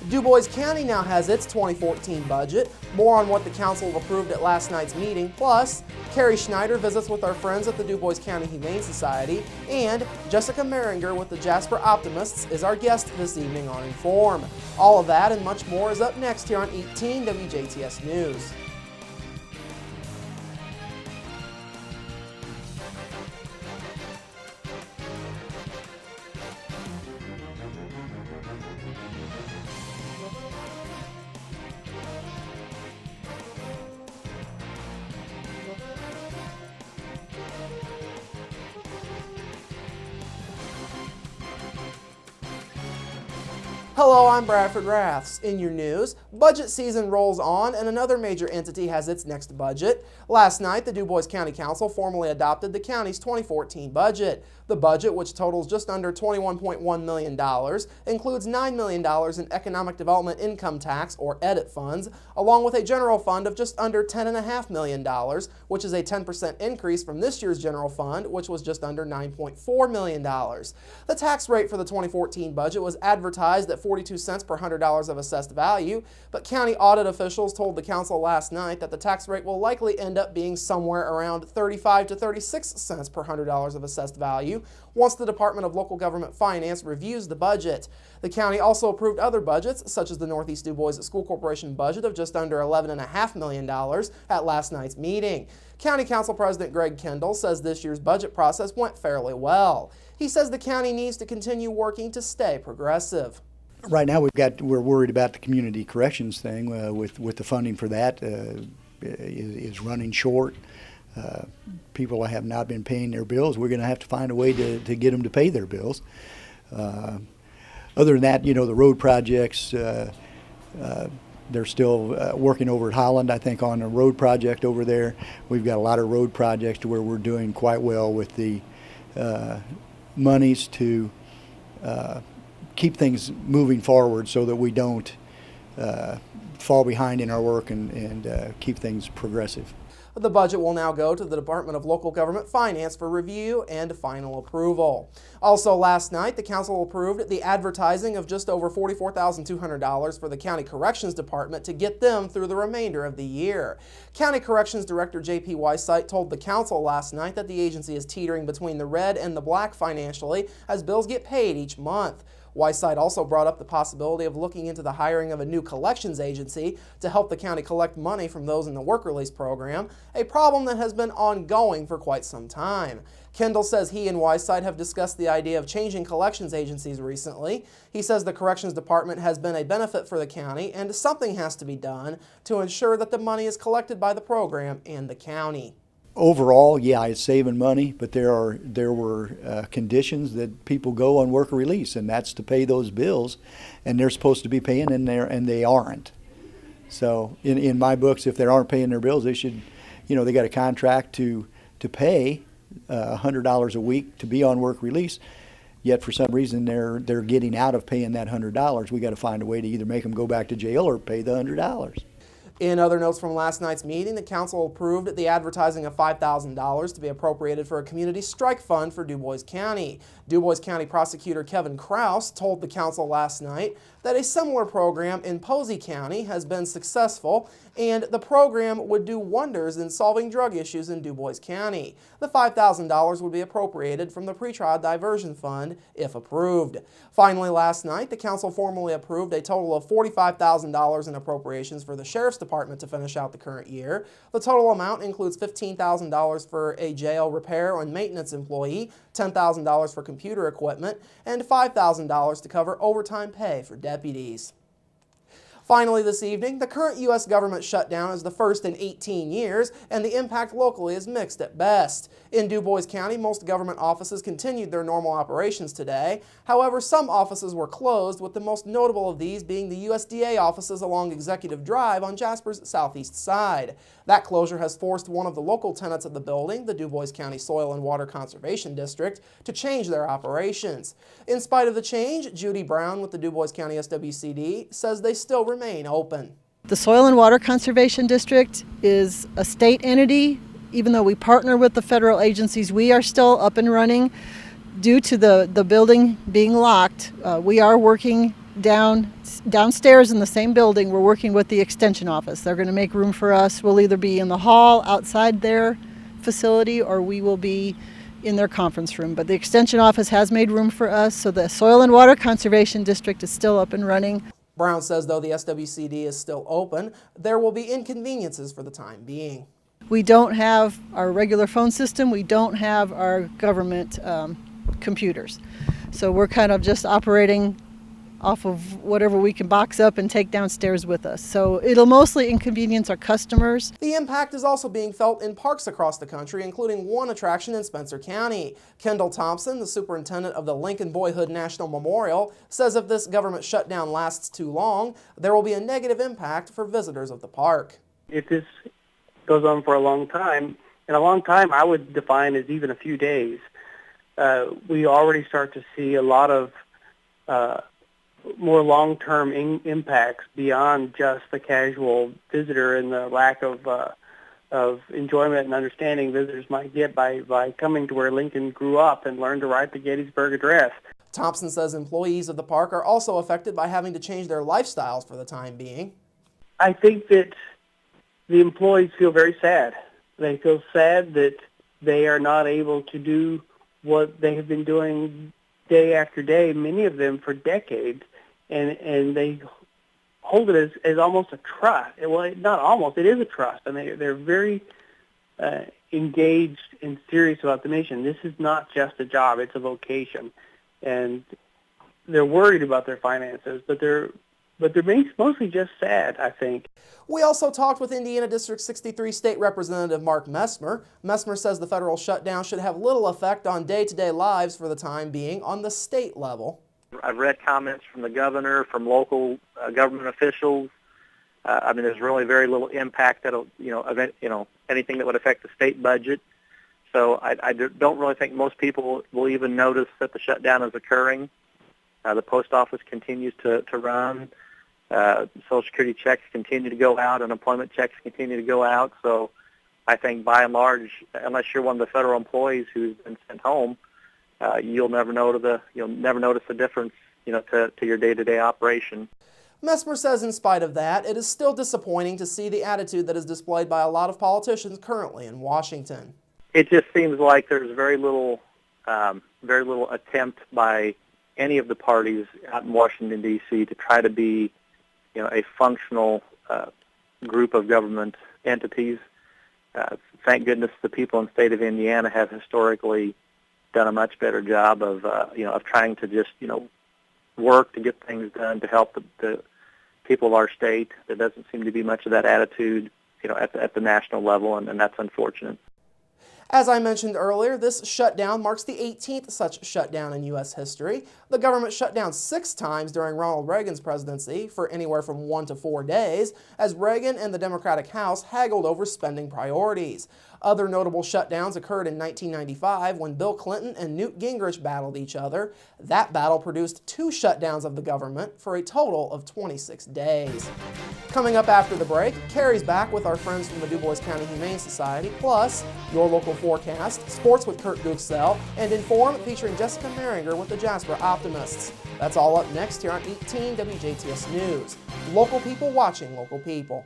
Du Bois County now has its 2014 budget. More on what the council approved at last night's meeting. Plus, Carrie Schneider visits with our friends at the Du Bois County Humane Society. And Jessica Meringer with the Jasper Optimists is our guest this evening on Inform. All of that and much more is up next here on 18 WJTS News. Hello, I'm Bradford Raths. In your news, budget season rolls on and another major entity has its next budget. Last night, the Du Bois County Council formally adopted the county's 2014 budget. The budget, which totals just under $21.1 million, includes $9 million in Economic Development Income Tax, or EDIT funds, along with a general fund of just under $10.5 million, which is a 10% increase from this year's general fund, which was just under $9.4 million. The tax rate for the 2014 budget was advertised at 42 cents per $100 of assessed value, but county audit officials told the council last night that the tax rate will likely end up being somewhere around 35 to 36 cents per $100 of assessed value once the Department of Local Government Finance reviews the budget. The county also approved other budgets, such as the Northeast Du Bois School Corporation budget of just under $11.5 million at last night's meeting. County Council President Greg Kendall says this year's budget process went fairly well. He says the county needs to continue working to stay progressive. Right now we're worried about the community corrections thing with the funding for that is running short. People have not been paying their bills. We're going to have to find a way to get them to pay their bills. Other than that, you know, the road projects, they're still working over at Holland, I think, on a road project over there. We've got a lot of road projects to where we're doing quite well with the monies to keep things moving forward so that we don't fall behind in our work and keep things progressive. The budget will now go to the Department of Local Government Finance for review and final approval. Also last night, the council approved the advertising of just over $44,200 for the County Corrections Department to get them through the remainder of the year. County Corrections Director J.P. Weissite told the council last night that the agency is teetering between the red and the black financially as bills get paid each month. Weissite also brought up the possibility of looking into the hiring of a new collections agency to help the county collect money from those in the work release program, a problem that has been ongoing for quite some time. Kendall says he and Weissite have discussed the idea of changing collections agencies recently. He says the corrections department has been a benefit for the county and something has to be done to ensure that the money is collected by the program and the county. Overall, yeah, it's saving money, but there were conditions that people go on work release, and that's to pay those bills, and they're supposed to be paying, and they aren't. So in my books, if they aren't paying their bills, they should, you know, they got a contract to pay $100 a week to be on work release. Yet for some reason they're getting out of paying that $100. We got to find a way to either make them go back to jail or pay the $100. In other notes from last night's meeting, the council approved the advertising of $5,000 to be appropriated for a community strike fund for Du Bois County. Du Bois County Prosecutor Kevin Krause told the council last night that a similar program in Posey County has been successful and the program would do wonders in solving drug issues in Du Bois County. The $5,000 would be appropriated from the pretrial diversion fund if approved. Finally, last night, the council formally approved a total of $45,000 in appropriations for the Sheriff's Department to finish out the current year. The total amount includes $15,000 for a jail repair and maintenance employee, $10,000 for computer equipment, and $5,000 to cover overtime pay for deputies. Finally this evening, the current U.S. government shutdown is the first in 18 years, and the impact locally is mixed at best. In Du Bois County, most government offices continued their normal operations today. However, some offices were closed, with the most notable of these being the USDA offices along Executive Drive on Jasper's southeast side. That closure has forced one of the local tenants of the building, the Du Bois County Soil and Water Conservation District, to change their operations. In spite of the change, Judy Brown with the Du Bois County SWCD says they still remain open. The Soil and Water Conservation District is a state entity. Even though we partner with the federal agencies, we are still up and running. Due to the building being locked, we are working downstairs in the same building, we're working with the extension office. They're going to make room for us. We'll either be in the hall outside their facility or we will be in their conference room. But the extension office has made room for us, so the Soil and Water Conservation District is still up and running. Brown says though the SWCD is still open, there will be inconveniences for the time being. We don't have our regular phone system. We don't have our government computers. So we're kind of just operating off of whatever we can box up and take downstairs with us. So it'll mostly inconvenience our customers. The impact is also being felt in parks across the country, including one attraction in Spencer County. Kendall Thompson, the superintendent of the Lincoln Boyhood National Memorial, says if this government shutdown lasts too long, there will be a negative impact for visitors of the park. If this goes on for a long time, and a long time I would define as even a few days, we already start to see a lot of more long-term impacts beyond just the casual visitor and the lack of enjoyment and understanding visitors might get by coming to where Lincoln grew up and learned to write the Gettysburg Address. Thompson says employees of the park are also affected by having to change their lifestyles for the time being. I think that the employees feel very sad. They feel sad that they are not able to do what they have been doing day after day, many of them for decades, and they hold it as almost a trust. Well, not almost, it is a trust, and they're very engaged and serious about the mission. This is not just a job, it's a vocation, and they're worried about their finances, but they're mostly just sad, I think. We also talked with Indiana District 63 State Representative Mark Messmer. Messmer says the federal shutdown should have little effect on day-to-day lives for the time being on the state level. I've read comments from the governor, from local government officials. I mean, there's really very little impact that anything that would affect the state budget. So I don't really think most people will even notice that the shutdown is occurring. The post office continues to run. Social Security checks continue to go out. Unemployment checks continue to go out. So I think by and large, unless you're one of the federal employees who's been sent home, you'll never notice the difference, to your day-to-day operation. Messmer says in spite of that, it is still disappointing to see the attitude that is displayed by a lot of politicians currently in Washington. It just seems like there's very little attempt by any of the parties out in Washington, D.C. to try to be, a functional group of government entities. Thank goodness the people in the state of Indiana have historically done a much better job of trying to just, work to get things done to help the people of our state. There doesn't seem to be much of that attitude, at the national level, and that's unfortunate. As I mentioned earlier, this shutdown marks the 18th such shutdown in U.S. history. The government shut down 6 times during Ronald Reagan's presidency for anywhere from 1 to 4 days, as Reagan and the Democratic House haggled over spending priorities. Other notable shutdowns occurred in 1995 when Bill Clinton and Newt Gingrich battled each other. That battle produced 2 shutdowns of the government for a total of 26 days. Coming up after the break, Carrie's back with our friends from the Du Bois County Humane Society, plus your local forecast, sports with Kurt Gooksell, and Inform featuring Jessica Maringer with the Jasper Optimists. That's all up next here on 18 WJTS News. Local people watching local people.